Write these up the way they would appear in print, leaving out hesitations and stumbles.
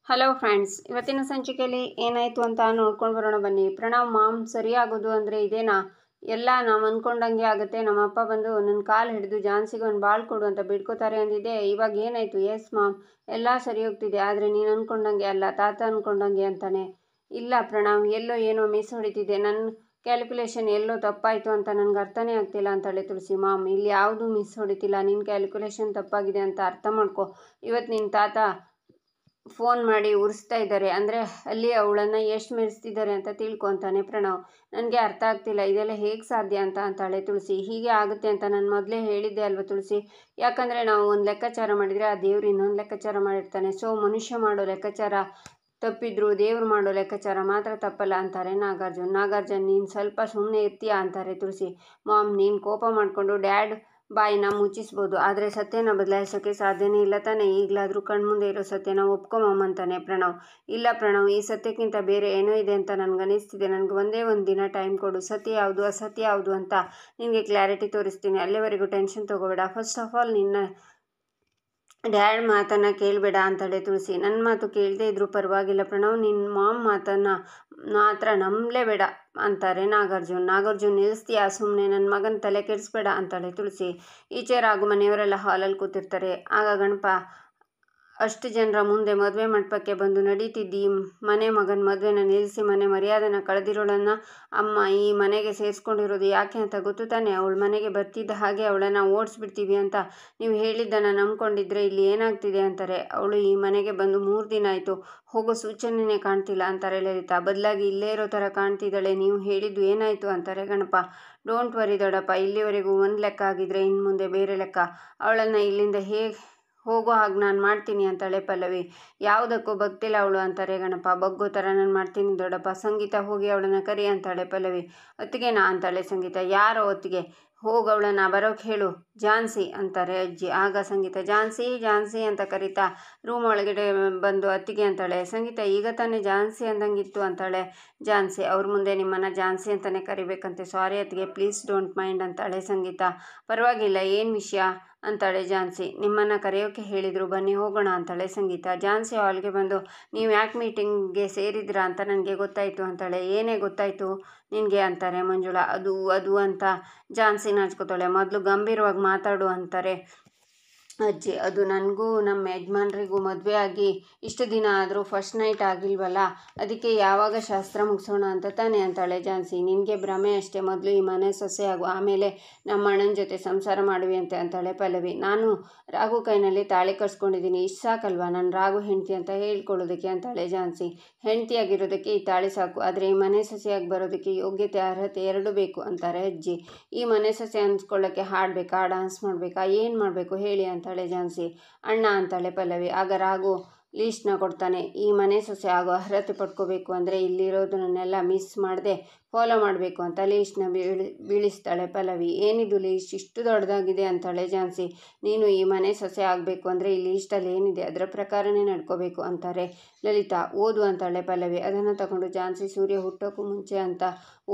Hello friends, ಇವತ್ತಿನ ಸಂಚಿಕೆಯಲ್ಲಿ ಏನಾಯಿತು ಅಂತ ನೋಡ್ಕೊಂಡು ಬರೋಣ ಬನ್ನಿ. ಪ್ರಣವ್ ಮಾಮ್ ಸರಿಯಾಗೋದು ಅಂದರೆ ಇದೇನಾ? ಎಲ್ಲ ನಾವು ಅಂದ್ಕೊಂಡಂಗೆ ಆಗುತ್ತೆ. ನಮ್ಮ ಅಪ್ಪ ಬಂದು ನನ್ನ ಕಾಲು ಹಿಡಿದು ಜಾನ್ಸಿಗೆ ಒಂದು ಬಾಳ್ ಕೊಡು ಅಂತ ಬಿಡ್ಕೋತಾರೆ ಅಂದಿದ್ದೆ. ಇವಾಗ ಏನಾಯಿತು? ಎಸ್ ಮಾಮ್, ಎಲ್ಲ ಸರಿ ಹೋಗ್ತಿದೆ, ಆದರೆ ನೀನು ಅಂದ್ಕೊಂಡಂಗೆ ಅಲ್ಲ, ತಾತ ಅಂದ್ಕೊಂಡಂಗೆ ಅಂತಾನೆ. ಇಲ್ಲ ಪ್ರಣವ್, ಎಲ್ಲೋ ಏನೋ ಮಿಸ್ ಹೊಡಿತಿದೆ, ನನ್ನ ಕ್ಯಾಲ್ಕುಲೇಷನ್ ಎಲ್ಲೋ ತಪ್ಪಾಯಿತು ಅಂತ ನನಗೆ ಅರ್ಥನೇ ಆಗ್ತಿಲ್ಲ ಅಂತಾಳೆ ತುಳಸಿ. ಮಾಮ್, ಇಲ್ಲಿ ಯಾವುದೂ ಮಿಸ್ ಹೊಡಿತಿಲ್ಲ, ನಿನ್ನ ಕ್ಯಾಲ್ಕುಲೇಷನ್ ತಪ್ಪಾಗಿದೆ ಅಂತ ಅರ್ಥ ಮಾಡ್ಕೊ. ಇವತ್ತು ನಿನ್ನ ತಾತ ಫೋನ್ ಮಾಡಿ ಉರಿಸ್ತಾ ಇದ್ದಾರೆ ಅಂದರೆ ಅಲ್ಲಿ ಅವಳನ್ನು ಎಷ್ಟು ಮೆರೆಸ್ತಿದ್ದಾರೆ ಅಂತ ತಿಳ್ಕೊತಾನೆ ಪ್ರಣವ್. ನನಗೆ ಅರ್ಥ ಆಗ್ತಿಲ್ಲ, ಇದೆಲ್ಲ ಹೇಗೆ ಸಾಧ್ಯ ಅಂತಾಳೆ ತುಳಸಿ. ಹೀಗೆ ಆಗುತ್ತೆ ಅಂತ ನಾನು ಮೊದಲೇ ಹೇಳಿದ್ದೆ ಅಲ್ವ ತುಳಸಿ. ಯಾಕಂದರೆ ನಾವು ಒಂದು ಲೆಕ್ಕಾಚಾರ ಮಾಡಿದರೆ ಆ ದೇವ್ರು ಇನ್ನೊಂದು ಲೆಕ್ಕಾಚಾರ ಮಾಡಿರ್ತಾನೆ. ಸೊ ಮನುಷ್ಯ ಮಾಡೋ ಲೆಕ್ಕಾಚಾರ ತಪ್ಪಿದ್ರು ದೇವ್ರು ಮಾಡೋ ಲೆಕ್ಕಾಚಾರ ಮಾತ್ರ ತಪ್ಪಲ್ಲ ಅಂತಾರೆ ನಾಗಾರ್ಜುನ್. ನೀನು ಸ್ವಲ್ಪ ಸುಮ್ಮನೆ ಇರ್ತೀಯಾ ಅಂತಾರೆ ತುಳಸಿ. ಮಾಮ್, ನೀನು ಕೋಪ ಮಾಡಿಕೊಂಡು ಡ್ಯಾಡ್ ಬಾಯಿನ ಮುಚ್ಚಿಸ್ಬೋದು, ಆದರೆ ಸತ್ಯನ ಬದಲಾಯಿಸೋಕ್ಕೆ ಸಾಧ್ಯನೇ ಇಲ್ಲ ತಾನೇ. ಈಗಲಾದರೂ ಕಣ್ಮುಂದೆ ಇರೋ ಸತ್ಯನ ಒಪ್ಕೊಂಬಂತಾನೆ ಪ್ರಣವ್. ಇಲ್ಲ ಪ್ರಣವ್, ಈ ಸತ್ಯಕ್ಕಿಂತ ಬೇರೆ ಏನೋ ಇದೆ ಅಂತ ನನಗನ್ನಿಸ್ತಿದೆ. ನನಗೆ ಒಂದೇ ಒಂದು ದಿನ ಟೈಮ್ ಕೊಡು, ಸತ್ಯ ಯಾವುದು ಅಸತ್ಯ ಯಾವುದು ಅಂತ ನಿನಗೆ ಕ್ಲಾರಿಟಿ ತೋರಿಸ್ತೀನಿ. ಅಲ್ಲಿವರೆಗೂ ಟೆನ್ಷನ್ ತೊಗೋಬೇಡ. ಫಸ್ಟ್ ಆಫ್ ಆಲ್ ನಿನ್ನ ಡ್ಯಾಡ್ ಮಾತನ್ನು ಕೇಳಬೇಡ ಅಂತಾಳೆ ತುಳಸಿ. ನನ್ನ ಮಾತು ಕೇಳದೇ ಇದ್ರೂ ಪರವಾಗಿಲ್ಲ ಪ್ರಣವ್, ನಿನ್ನ ಮಾಮ್ ಮಾತನ್ನು ಮಾತ್ರ ನಂಬಲೇಬೇಡ ಅಂತಾರೆ ನಾಗಾರ್ಜುನ್. ನಿಲ್ಲಿಸ್ತೀಯಾ ಸುಮ್ಮನೆ? ನನ್ನ ಮಗನ ತಲೆ ಕೆಡಿಸ್ಬೇಡ ಅಂತಾಳೆ ತುಳಸಿ. ಈಚೆ ರಾಘು ಮನೆಯವರೆಲ್ಲ ಹಾಲಲ್ಲಿ ಕೂತಿರ್ತಾರೆ. ಆಗ ಗಣಪ ಅಷ್ಟು ಜನರ ಮುಂದೆ ಮದುವೆ ಮಂಟಪಕ್ಕೆ ಬಂದು ನಡೀತಿದ್ದು ಈ ಮನೆ ಮಗನ ಮದುವೆನ ನಿಲ್ಲಿಸಿ ಮನೆ ಮರ್ಯಾದೆನ ಕಳೆದಿರೋಳನ್ನು ಅಮ್ಮ ಈ ಮನೆಗೆ ಸೇರಿಸ್ಕೊಂಡಿರೋದು ಯಾಕೆ ಅಂತ ಗೊತ್ತು ತಾನೆ. ಅವಳ ಮನೆಗೆ ಬರ್ತಿದ್ದ ಹಾಗೆ ಅವಳನ್ನು ಓಡಿಸ್ಬಿಡ್ತೀವಿ ಅಂತ ನೀವು ಹೇಳಿದ್ದನ್ನು ನಂಬ್ಕೊಂಡಿದ್ರೆ ಇಲ್ಲಿ ಏನಾಗ್ತಿದೆ ಅಂತಾರೆ. ಅವಳು ಈ ಮನೆಗೆ ಬಂದು 3 ದಿನ ಆಯಿತು, ಹೋಗೋ ಸೂಚನೆಯೇ ಕಾಣ್ತಿಲ್ಲ ಅಂತಾರೆ ಲಲಿತಾ. ಬದಲಾಗಿ ಇಲ್ಲೇ ಇರೋ ಥರ ಕಾಣ್ತಿದ್ದಾಳೆ. ನೀವು ಹೇಳಿದ್ದು ಏನಾಯಿತು ಅಂತಾರೆ ಗಣಪ. ಡೋಂಟ್ ವರಿ ದೊಡ್ಡಪ್ಪ, ಇಲ್ಲಿವರೆಗೂ ಒಂದು ಲೆಕ್ಕ ಆಗಿದ್ರೆ ಇನ್ನು ಮುಂದೆ ಬೇರೆ ಲೆಕ್ಕ. ಅವಳನ್ನು ಇಲ್ಲಿಂದ ಹೇಗೆ ಹೋಗೋ ಹಾಗೆ ನಾನು ಮಾಡ್ತೀನಿ ಅಂತಾಳೆ ಪಲ್ಲವಿ. ಯಾವುದಕ್ಕೂ ಬಗ್ತಿಲ್ಲ ಅವಳು ಅಂತಾರೆ ಗಣಪ. ಬಗ್ಗೋ ಥರ ನಾನು ಮಾಡ್ತೀನಿ ದೊಡ್ಡಪ್ಪ. ಸಂಗೀತ, ಹೋಗಿ ಅವಳನ್ನು ಕರಿ ಅಂತಾಳೆ ಪಲ್ಲವಿ. ಹೊತ್ತಿಗೆನಾ ಅಂತಾಳೆ ಸಂಗೀತ. ಯಾರೋ ಹೊತ್ತಿಗೆ? ಹೋಗಿ ಅವಳನ್ನು ಬರೋಕ್ಕೆ ಹೇಳು ಝಾನ್ಸಿ ಅಂತಾರೆ ಅಜ್ಜಿ. ಆಗ ಸಂಗೀತ ಝಾನ್ಸಿ ಅಂತ ಕರೀತಾ ರೂಮ್ ಒಳಗಡೆ ಬಂದು ಅತ್ತಿಗೆ ಅಂತಾಳೆ. ಸಂಗೀತ, ಈಗ ತಾನೇ ಝಾನ್ಸಿ ಅಂದಂಗಿತ್ತು ಅಂತಾಳೆ ಝಾನ್ಸಿ. ಅವ್ರ ಮುಂದೆ ನಿಮ್ಮನ್ನು ಝಾನ್ಸಿ ಅಂತಲೇ ಕರಿಬೇಕಂತೆ. ಸಾರಿ ಅತ್ತಿಗೆ, ಪ್ಲೀಸ್ ಡೋಂಟ್ ಮೈಂಡ್ ಅಂತಾಳೆ ಸಂಗೀತ. ಪರವಾಗಿಲ್ಲ, ಏನು ವಿಷಯ ಅಂತಾಳೆ ಝಾನ್ಸಿ. ನಿಮ್ಮನ್ನು ಕರೆಯೋಕ್ಕೆ ಹೇಳಿದರು, ಬನ್ನಿ ಹೋಗೋಣ ಅಂತಾಳೆ ಸಂಗೀತ. ಝಾನ್ಸಿ ಹಾಲ್ಗೆ ಬಂದು ನೀವು ಯಾಕೆ ಮೀಟಿಂಗ್ಗೆ ಸೇರಿದ್ರಾ ಅಂತ ನನಗೆ ಗೊತ್ತಾಯಿತು ಅಂತಾಳೆ. ಏನೇ ಗೊತ್ತಾಯಿತು ನಿನಗೆ ಅಂತಾರೆ ಮಂಜುಳಾ. ಅದು ಅಂತ ಝಾನ್ಸಿ ನಾಚ್ಕೋತಾಳೆ. ಮೊದಲು ಗಂಭೀರವಾಗಿ ಮಾತಾಡು ಅಂತಾರೆ ಅಜ್ಜಿ. ಅದು ನನಗೂ ನಮ್ಮ ಯಜಮಾನ್ರಿಗೂ ಮದುವೆ ಆಗಿ ಇಷ್ಟು ದಿನ ಆದರೂ ಫಸ್ಟ್ ನೈಟ್ ಆಗಿಲ್ವಲ್ಲ, ಅದಕ್ಕೆ ಯಾವಾಗ ಶಾಸ್ತ್ರ ಮುಗಿಸೋಣ ಅಂತ ತಾನೇ ಅಂತಾಳೆ ಝಾನ್ಸಿ. ನಿನಗೆ ಭ್ರಮೆ ಅಷ್ಟೇ. ಮೊದಲು ಈ ಮನೆ ಸೊಸೆ ಆಗು, ಆಮೇಲೆ ನಮ್ಮ ಅಣ್ಣನ ಜೊತೆ ಸಂಸಾರ ಮಾಡುವಿ ಅಂತಾಳೆ ಪಲ್ಲವಿ. ನಾನು ರಾಘು ಕೈನಲ್ಲಿ ತಾಳಿ ಕಟ್ಸ್ಕೊಂಡಿದ್ದೀನಿ, ಇಷ್ಟು ಸಾಕಲ್ವಾ ನಾನು ರಾಘು ಹೆಂಡತಿ ಅಂತ ಹೇಳ್ಕೊಳ್ಳೋದಕ್ಕೆ ಅಂತಾಳೆ ಝಾನ್ಸಿ. ಹೆಂಡತಿಯಾಗಿರೋದಕ್ಕೆ ಈ ತಾಳಿ ಸಾಕು, ಆದರೆ ಈ ಮನೆ ಸೊಸೆಯಾಗಿ ಬರೋದಕ್ಕೆ ಯೋಗ್ಯತೆ ಅರ್ಹತೆ ಎರಡೂ ಬೇಕು ಅಂತಾರೆ ಅಜ್ಜಿ. ಈ ಮನೆ ಸೊಸೆ ಅನ್ಸ್ಕೊಳ್ಳೋಕ್ಕೆ ಹಾಡಬೇಕಾ, ಡಾನ್ಸ್ ಮಾಡಬೇಕಾ, ಏನು ಮಾಡಬೇಕು ಹೇಳಿ ಅಂತಾಳೆ ಝಾನ್ಸಿ. ಅಣ್ಣ ಅಂತಾಳೆ ಪಲ್ಲವಿ. ಆಗ ರಾಘು ಲೀಸ್ಟ್ನ ಕೊಡ್ತಾನೆ. ಈ ಮನೆ ಸೊಸೆ ಆಗೋ ಅರ್ಹತೆ ಪಡ್ಕೋಬೇಕು ಅಂದರೆ ಇಲ್ಲಿರೋದನ್ನೆಲ್ಲ ಮಿಸ್ ಮಾಡದೆ ಫಾಲೋ ಮಾಡಬೇಕು ಅಂತ ಲೀಸ್ಟ್ನ ಬೀಳಿಸ್ತಾಳೆ ಪಲ್ಲವಿ. ಏನಿದು ಲೀಸ್ಟ್ ಇಷ್ಟು ದೊಡ್ಡದಾಗಿದೆ ಅಂತಾಳೆ ಝಾನ್ಸಿ. ನೀನು ಈ ಮನೆ ಸೊಸೆ ಆಗಬೇಕು ಅಂದರೆ ಈ ಲೀಸ್ಟಲ್ಲಿ ಏನಿದೆ ಅದರ ಪ್ರಕಾರನೇ ನಡ್ಕೋಬೇಕು ಅಂತಾರೆ ಲಲಿತಾ. ಓದು ಅಂತಾಳೆ ಪಲ್ಲವಿ. ಅದನ್ನು ತಗೊಂಡು ಝಾನ್ಸಿ ಸೂರ್ಯ ಹುಟ್ಟೋಕ್ಕೂ ಮುಂಚೆ ಅಂತ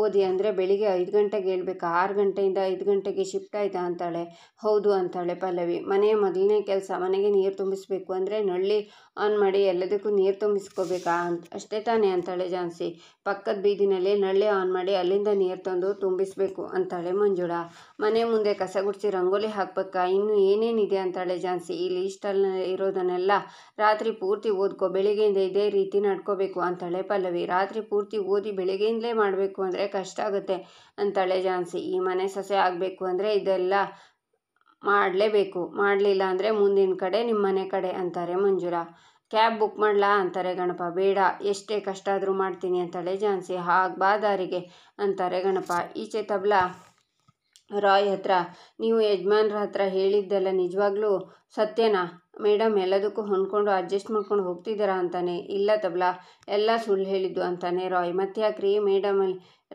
ಓದಿ ಅಂದರೆ ಬೆಳಿಗ್ಗೆ 5 ಗಂಟೆಗೆ ಹೇಳ್ಬೇಕಾ, 6 ಗಂಟೆಯಿಂದ 5 ಗಂಟೆಗೆ ಶಿಫ್ಟ್ ಆಯಿತಾ ಅಂತಾಳೆ. ಹೌದು ಅಂತಾಳೆ ಪಲ್ಲವಿ. ಮನೆಯ ಮೊದಲನೇ ಕೆಲಸ ಮನೆಗೆ ನೀರು ತುಂಬಿಸ್ಬೇಕು ಅಂದರೆ ನಳ್ಳಿ ಆನ್ ಮಾಡಿ ಎಲ್ಲದಕ್ಕೂ ನೀರು ತುಂಬಿಸ್ಕೋಬೇಕಾ ಅಷ್ಟೇ ತಾನೇ ಅಂತಾಳೆ ಝಾನ್ಸಿ. ಪಕ್ಕದ ಬೀದಿನಲ್ಲಿ ನಳ್ಳಿ ಆನ್ ಮಾಡಿ ಅಲ್ಲಿಂದ ನೀರು ತಂದು ತುಂಬಿಸ್ಬೇಕು ಅಂತಾಳೆ ಮಂಜುಳಾ. ಮನೆ ಮುಂದೆ ಕಸ ಗುಡಿಸಿ ರಂಗೋಲಿ ಹಾಕ್ಬೇಕಾ, ಇನ್ನು ಏನೇನಿದೆ ಅಂತಾಳೆ ಝಾನ್ಸಿ. ಈ ಲೀಸ್ಟಲ್ಲಿ ಇರೋದನ್ನೆಲ್ಲ ರಾತ್ರಿ ಪೂರ್ತಿ ಓದ್ಕೋ, ಬೆಳಿಗ್ಗೆಯಿಂದ ಇದೇ ರೀತಿ ನಡ್ಕೋಬೇಕು ಅಂತಾಳೆ ಪಲ್ಲವಿ. ರಾತ್ರಿ ಪೂರ್ತಿ ಓದಿ ಬೆಳಿಗ್ಗೆಯಿಂದಲೇ ಮಾಡಬೇಕು ಅಂದರೆ ಕಷ್ಟ ಆಗುತ್ತೆ ಅಂತಾಳೆ ಝಾನ್ಸಿ. ಈ ಮನೆ ಸೊಸೆ ಆಗಬೇಕು ಅಂದರೆ ಇದೆಲ್ಲ ಮಾಡಲೇಬೇಕು, ಮಾಡಲಿಲ್ಲ ಅಂದರೆ ಮುಂದಿನ ಕಡೆ ನಿಮ್ಮ ಮನೆ ಕಡೆ ಅಂತಾರೆ ಮಂಜುಳಾ. ಕ್ಯಾಬ್ ಬುಕ್ ಮಾಡಲಾ ಅಂತಾರೆ ಗಣಪ. ಬೇಡ, ಎಷ್ಟೇ ಕಷ್ಟ ಆದರೂ ಮಾಡ್ತೀನಿ ಅಂತಾಳೆ ಝಾನ್ಸಿ. ಹಾಗೆ ಬಾ ದಾರಿಗೆ ಅಂತಾರೆ ಗಣಪ. ಈಚೆ ತಬ್ಲಾ ರಾಯ್ ಹತ್ರ, ನೀವು ಯಜಮಾನ್ರ ಹತ್ರ ಹೇಳಿದ್ದೆಲ್ಲ ನಿಜವಾಗ್ಲೂ ಸತ್ಯನಾ ಮೇಡಮ್? ಎಲ್ಲದಕ್ಕೂ ಹೊಂದ್ಕೊಂಡು ಅಡ್ಜಸ್ಟ್ ಮಾಡ್ಕೊಂಡು ಹೋಗ್ತಿದ್ದಾರಾ ಅಂತಾನೆ. ಇಲ್ಲ ತಬ್ಲಾ, ಎಲ್ಲ ಸುಳ್ಳು ಹೇಳಿದ್ದು ಅಂತಾನೆ ರಾಯ್. ಮತ್ತ್ಯಾಕ್ರಿ ಮೇಡಮ್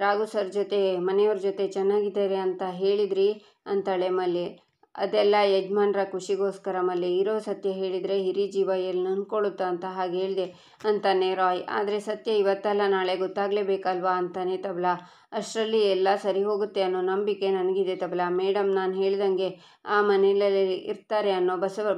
ರಾಘು ಸರ್ ಜೊತೆ ಮನೆಯವ್ರ ಜೊತೆ ಚೆನ್ನಾಗಿದ್ದಾರೆ ಅಂತ ಹೇಳಿದ್ರಿ ಅಂತಾಳೆ ಮಲ್ಲಿ. ಅದೆಲ್ಲ ಯಜಮಾನ್ರ ಖುಷಿಗೋಸ್ಕರ ಮಲ್ಲಿ. ಇರೋ ಸತ್ಯ ಹೇಳಿದರೆ ಹಿರಿ ಜೀವ ಎಲ್ಲಿ ನಂದ್ಕೊಳ್ಳುತ್ತಾ ಅಂತ ಹಾಗೆ ಹೇಳಿದೆ ಅಂತಾನೆ ರಾಯ್. ಆದರೆ ಸತ್ಯ ಇವತ್ತಲ್ಲ ನಾಳೆ ಗೊತ್ತಾಗಲೇಬೇಕಲ್ವಾ ಅಂತಾನೆ ತಬಲಾ. ಅಷ್ಟರಲ್ಲಿ ಎಲ್ಲ ಸರಿ ಹೋಗುತ್ತೆ ಅನ್ನೋ ನಂಬಿಕೆ ನನಗಿದೆ ತಬಲಾ. ಮೇಡಮ್ ನಾನು ಹೇಳ್ದಂಗೆ ಆ ಮನೆಯಲ್ಲಿ ಇರ್ತಾರೆ ಅನ್ನೋ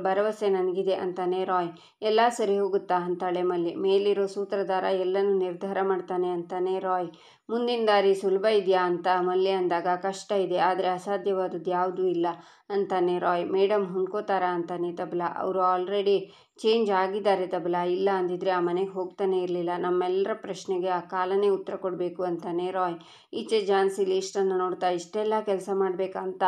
ಭರವಸೆ ನನಗಿದೆ ಅಂತಾನೆ ರಾಯ್. ಎಲ್ಲ ಸರಿ ಹೋಗುತ್ತಾ ಅಂತಾಳೆ ಮಲ್ಲಿ. ಮೇಲಿರೋ ಸೂತ್ರಧಾರ ಎಲ್ಲನೂ ನಿರ್ಧಾರ ಮಾಡ್ತಾನೆ ಅಂತಾನೆ ರಾಯ್. ಮುಂದಿನ ದಾರಿ ಸುಲಭ ಇದೆಯಾ ಅಂತ ಮಲ್ಲಿ ಅಂದಾಗ ಕಷ್ಟ ಇದೆ, ಆದರೆ ಅಸಾಧ್ಯವಾದದ್ದು ಯಾವುದೂ ಇಲ್ಲ ಅಂತಾನೆ ರಾಯ್. ಮೇಡಮ್ ಹೊಂದ್ಕೋತಾರಾ ಅಂತಾನೆ ತಬಲಾ. ಅವರು ಆಲ್ರೆಡಿ ಚೇಂಜ್ ಆಗಿದ್ದಾರೆ ತಬಲಾ. ಇಲ್ಲ ಅಂದಿದ್ರೆ ಆ ಮನೆಗೆ ಹೋಗ್ತಾನೆ ಇರಲಿಲ್ಲ. ನಮ್ಮೆಲ್ಲರ ಪ್ರಶ್ನೆಗೆ ಆ ಕಾಲನೇ ಉತ್ತರ ಕೊಡಬೇಕು ಅಂತಾನೆ ರಾಯ್. ಈಚೆ ಝಾನ್ಸಿ ಲೀಸ್ಟನ್ನು ನೋಡ್ತಾ ಇಷ್ಟೆಲ್ಲ ಕೆಲಸ ಮಾಡಬೇಕಾ ಅಂತ.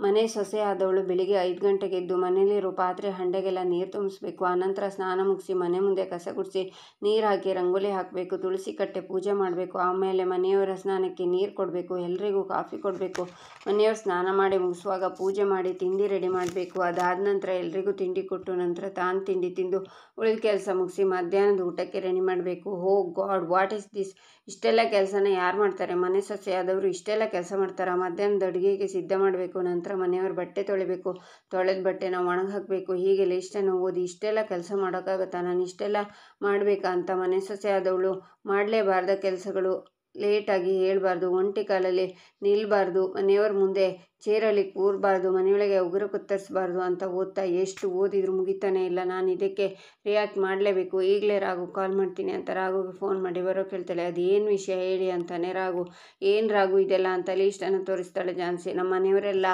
ಮನೆ ಸೊಸೆ ಆದವಳು ಬೆಳಿಗ್ಗೆ 5 ಗಂಟೆಗೆ ಎದ್ದು ಮನೇಲಿರೋ ಪಾತ್ರೆ ಹಂಡೆಗೆಲ್ಲ ನೀರು ತುಂಬಿಸ್ಬೇಕು. ಆನಂತರ ಸ್ನಾನ ಮುಗಿಸಿ ಮನೆ ಮುಂದೆ ಕಸ ಗುಡಿಸಿ ನೀರು ಹಾಕಿ ರಂಗೋಲಿ ಹಾಕಬೇಕು, ತುಳಸಿ ಕಟ್ಟೆ ಪೂಜೆ ಮಾಡಬೇಕು. ಆಮೇಲೆ ಮನೆಯವರ ಸ್ನಾನಕ್ಕೆ ನೀರು ಕೊಡಬೇಕು, ಎಲ್ರಿಗೂ ಕಾಫಿ ಕೊಡಬೇಕು. ಮನೆಯವರು ಸ್ನಾನ ಮಾಡಿ ಮುಗಿಸುವಾಗ ಪೂಜೆ ಮಾಡಿ ತಿಂಡಿ ರೆಡಿ ಮಾಡಬೇಕು. ಅದಾದ ನಂತರ ಎಲ್ರಿಗೂ ತಿಂಡಿ ಕೊಟ್ಟು ನಂತರ ತಾನು ತಿಂಡಿ ತಿಂದು ಉಳಿದ ಕೆಲಸ ಮುಗಿಸಿ ಮಧ್ಯಾಹ್ನದ ಊಟಕ್ಕೆ ರೆಡಿ ಮಾಡಬೇಕು. ಹೋ ಗಾಡ್, ವಾಟ್ ಈಸ್ ದಿಸ್? ಇಷ್ಟೆಲ್ಲ ಕೆಲಸನ ಯಾರು ಮಾಡ್ತಾರೆ? ಮನೆ ಸೊಸೆ ಆದವರು ಇಷ್ಟೆಲ್ಲ ಕೆಲಸ ಮಾಡ್ತಾರಾ? ಮಧ್ಯಾಹ್ನದ ಅಡುಗೆಗೆ ಸಿದ್ಧ ಮಾಡಬೇಕು, ನಂತರ ಮನೆಯವ್ರ ಬಟ್ಟೆ ತೊಳಿಬೇಕು, ತೊಳೆದ ಬಟ್ಟೆನ ಒಣಗಿ ಹಾಕಬೇಕು. ಹೀಗೆ ಲಿಸ್ಟನ್ನು ಓದಿ ಇಷ್ಟೆಲ್ಲ ಕೆಲಸ ಮಾಡೋಕ್ಕಾಗತ್ತಾ? ನಾನು ಇಷ್ಟೆಲ್ಲ ಮಾಡಬೇಕಾ ಅಂತ ಮನೆ ಸೊಸೆ ಆದವಳು ಮಾಡಲೇಬಾರ್ದ ಕೆಲಸಗಳು. ಲೇಟಾಗಿ ಹೇಳ್ಬಾರ್ದು, ಒಂಟಿ ಕಾಲಲ್ಲಿ ನಿಲ್ಲಬಾರ್ದು, ಮನೆಯವ್ರ ಮುಂದೆ ಚೇರಲ್ಲಿ ಕೂರಬಾರ್ದು, ಮನೆಯೊಳಗೆ ಉಗುರು ಕತ್ತರಿಸಬಾರ್ದು ಅಂತ ಓದ್ತಾ ಎಷ್ಟು ಓದಿದ್ರು ಮುಗಿತಾನೆ ಇಲ್ಲ. ನಾನು ಇದಕ್ಕೆ ರಿಯಾಕ್ಟ್ ಮಾಡಲೇಬೇಕು. ಈಗಲೇ ರಾಘು ಕಾಲ್ ಮಾಡ್ತೀನಿ ಅಂತ ರಾಘುಗೆ ಫೋನ್ ಮಾಡಿ ಬರೋಕೆ ಹೇಳ್ತಾಳೆ. ಅದೇನು ವಿಷಯ ಹೇಳಿ ಅಂತಾನೆ ರಾಘು. ಏನು ರಾಘು ಇದೆಲ್ಲ ಅಂತ ಲೀಸ್ಟನ್ನು ತೋರಿಸ್ತಾಳೆ ಝಾನ್ಸಿ. ನಮ್ಮ ಮನೆಯವರೆಲ್ಲ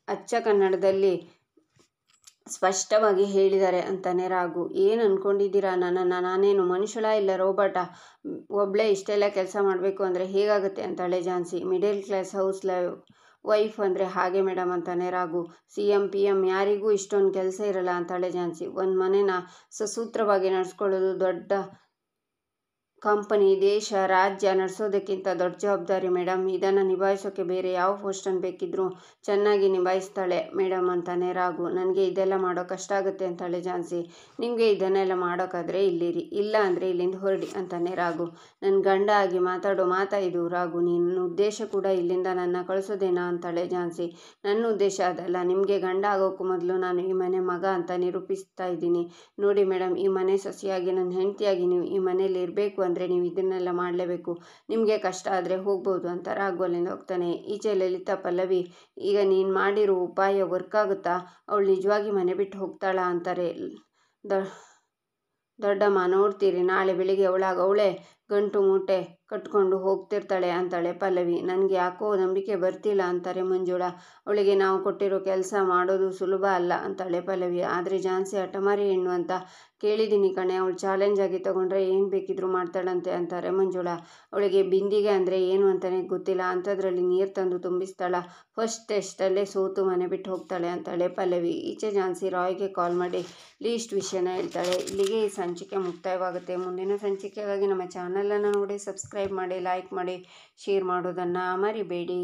ಅಚ್ಚ ಕನ್ನಡದಲ್ಲಿ ಸ್ಪಷ್ಟವಾಗಿ ಹೇಳಿದ್ದಾರೆ ಅಂತಾನೆ ರಾಘು. ಏನು ಅಂದ್ಕೊಂಡಿದ್ದೀರಾ ನನ್ನನ್ನು? ನಾನೇನು ಮನುಷ್ಯಳ ಇಲ್ಲ ರೋಬೋಟಾ? ಒಬ್ಬಳೇ ಇಷ್ಟೆಲ್ಲ ಕೆಲಸ ಮಾಡಬೇಕು ಅಂದರೆ ಹೇಗಾಗುತ್ತೆ ಅಂತಾಳೆ Jhansi. Middle class house wife ಅಂದರೆ ಹಾಗೆ ಮೇಡಮ್ ಅಂತಾನೆ ರಾಘು. CM PM ಯಾರಿಗೂ ಇಷ್ಟೊಂದು ಕೆಲಸ ಇರಲ್ಲ ಅಂತಾಳೆ ಝಾನ್ಸಿ. ಒಂದು ಮನೆನ ಸಸೂತ್ರವಾಗಿ ನಡೆಸ್ಕೊಳ್ಳೋದು ದೊಡ್ಡ ಕಂಪನಿ, ದೇಶ, ರಾಜ್ಯ ನಡೆಸೋದಕ್ಕಿಂತ ದೊಡ್ಡ ಜವಾಬ್ದಾರಿ ಮೇಡಮ್. ಇದನ್ನು ನಿಭಾಯಿಸೋಕೆ ಬೇರೆ ಯಾವ ಪೋಸ್ಟನ್ನು ಬೇಕಿದ್ರೂ ಚೆನ್ನಾಗಿ ನಿಭಾಯಿಸ್ತಾಳೆ ಮೇಡಮ್ ಅಂತಾನೆ ರಾಘು. ನನಗೆ ಇದೆಲ್ಲ ಮಾಡೋ ಕಷ್ಟ ಆಗುತ್ತೆ ಅಂತಾಳೆ ಝಾನ್ಸಿ. ನಿಮಗೆ ಇದನ್ನೆಲ್ಲ ಮಾಡೋಕ್ಕಾದರೆ ಇಲ್ಲಿರಿ, ಇಲ್ಲ ಅಂದರೆ ಇಲ್ಲಿಂದ ಹೊರಡಿ ಅಂತಾನೆ ರಾಘು. ನನ್ನ ಗಂಡ ಆಗಿ ಮಾತಾಡೋ ಮಾತಾ ಇದು ರಾಘು? ನಿನ್ನ ಉದ್ದೇಶ ಕೂಡ ಇಲ್ಲಿಂದ ನನ್ನ ಕಳಿಸೋದೇನಾ ಅಂತಾಳೆ ಝಾನ್ಸಿ. ನನ್ನ ಉದ್ದೇಶ ಅದಲ್ಲ. ನಿಮಗೆ ಗಂಡ ಆಗೋಕ್ಕೂ ಮೊದಲು ನಾನು ಈ ಮನೆ ಮಗ ಅಂತ ನಿರೂಪಿಸ್ತಾ ಇದ್ದೀನಿ. ನೋಡಿ ಮೇಡಮ್, ಈ ಮನೆ ಸೊಸೆಯಾಗಿ ನನ್ನ ಹೆಂಡತಿಯಾಗಿ ನೀವು ಈ ಮನೇಲಿ ಇರಬೇಕು ಅಂದರೆ ನೀವು ಇದನ್ನೆಲ್ಲ ಮಾಡಲೇಬೇಕು. ನಿಮಗೆ ಕಷ್ಟ ಆದರೆ ಹೋಗ್ಬೋದು ಅಂತ ರಾಘು ಅಲ್ಲಿಂದ ಹೋಗ್ತಾನೆ. ಈಚೆ ಲಲಿತಾ ಪಲ್ಲವಿ, ಈಗ ನೀನು ಮಾಡಿರೋ ಉಪಾಯ ವರ್ಕ್ ಆಗುತ್ತಾ? ಅವಳು ನಿಜವಾಗಿ ಮನೆ ಬಿಟ್ಟು ಹೋಗ್ತಾಳಾ ಅಂತಾರೆ ದೊಡ್ಡಮ್ಮ. ನೋಡ್ತೀರಿ, ನಾಳೆ ಬೆಳಿಗ್ಗೆ ಅವಳೇ ಗಂಟು ಮೂಟೆ ಕಟ್ಕೊಂಡು ಹೋಗ್ತಿರ್ತಾಳೆ ಅಂತಾಳೆ ಪಲ್ಲವಿ. ನನಗೆ ಯಾಕೋ ನಂಬಿಕೆ ಬರ್ತಿಲ್ಲ ಅಂತಾರೆ ಮಂಜುಳಾ. ಅವಳಿಗೆ ನಾವು ಕೊಟ್ಟಿರೋ ಕೆಲಸ ಮಾಡೋದು ಸುಲಭ ಅಲ್ಲ ಅಂತಾಳೆ ಪಲ್ಲವಿ. ಆದರೆ ಝಾನ್ಸಿ ಹಠಮಾರಿ ಹೆಣ್ಣು ಅಂತ ಕೇಳಿದ್ದೀನಿ ಕಣೆ, ಅವಳು ಚಾಲೆಂಜ್ ಆಗಿ ತಗೊಂಡ್ರೆ ಏನು ಬೇಕಿದ್ರೂ ಮಾಡ್ತಾಳಂತೆ ಅಂತಾರೆ ಮಂಜುಳಾ. ಅವಳಿಗೆ ಬಿಂದಿಗೆ ಅಂದರೆ ಏನು ಅಂತಲೇ ಗೊತ್ತಿಲ್ಲ, ಅಂಥದ್ರಲ್ಲಿ ನೀರು ತಂದು ತುಂಬಿಸ್ತಾಳ. ಫಸ್ಟ್ ಟೆಸ್ಟಲ್ಲೇ ಸೋತು ಮನೆ ಬಿಟ್ಟು ಹೋಗ್ತಾಳೆ ಅಂತಾಳೆ ಪಲ್ಲವಿ. ಈಚೆ ಝಾನ್ಸಿ ರಾಯ್ಗೆ ಕಾಲ್ ಮಾಡಿ ಲೀಸ್ಟ್ ವಿಷಯನ ಹೇಳ್ತಾಳೆ. ಇಲ್ಲಿಗೆ ಈ ಸಂಚಿಕೆ ಮುಕ್ತಾಯವಾಗುತ್ತೆ. ಮುಂದಿನ ಸಂಚಿಕೆಗಾಗಿ ನಮ್ಮ ಚಾನಲನ್ನು ನೋಡಿ ಸಬ್ಸ್ಕ್ರೈಬ್ ಮಾಡಿ, ಲೈಕ್ ಮಾಡಿ, ಶೇರ್ ಮಾಡೋದನ್ನು ಮರಿಬೇಡಿ.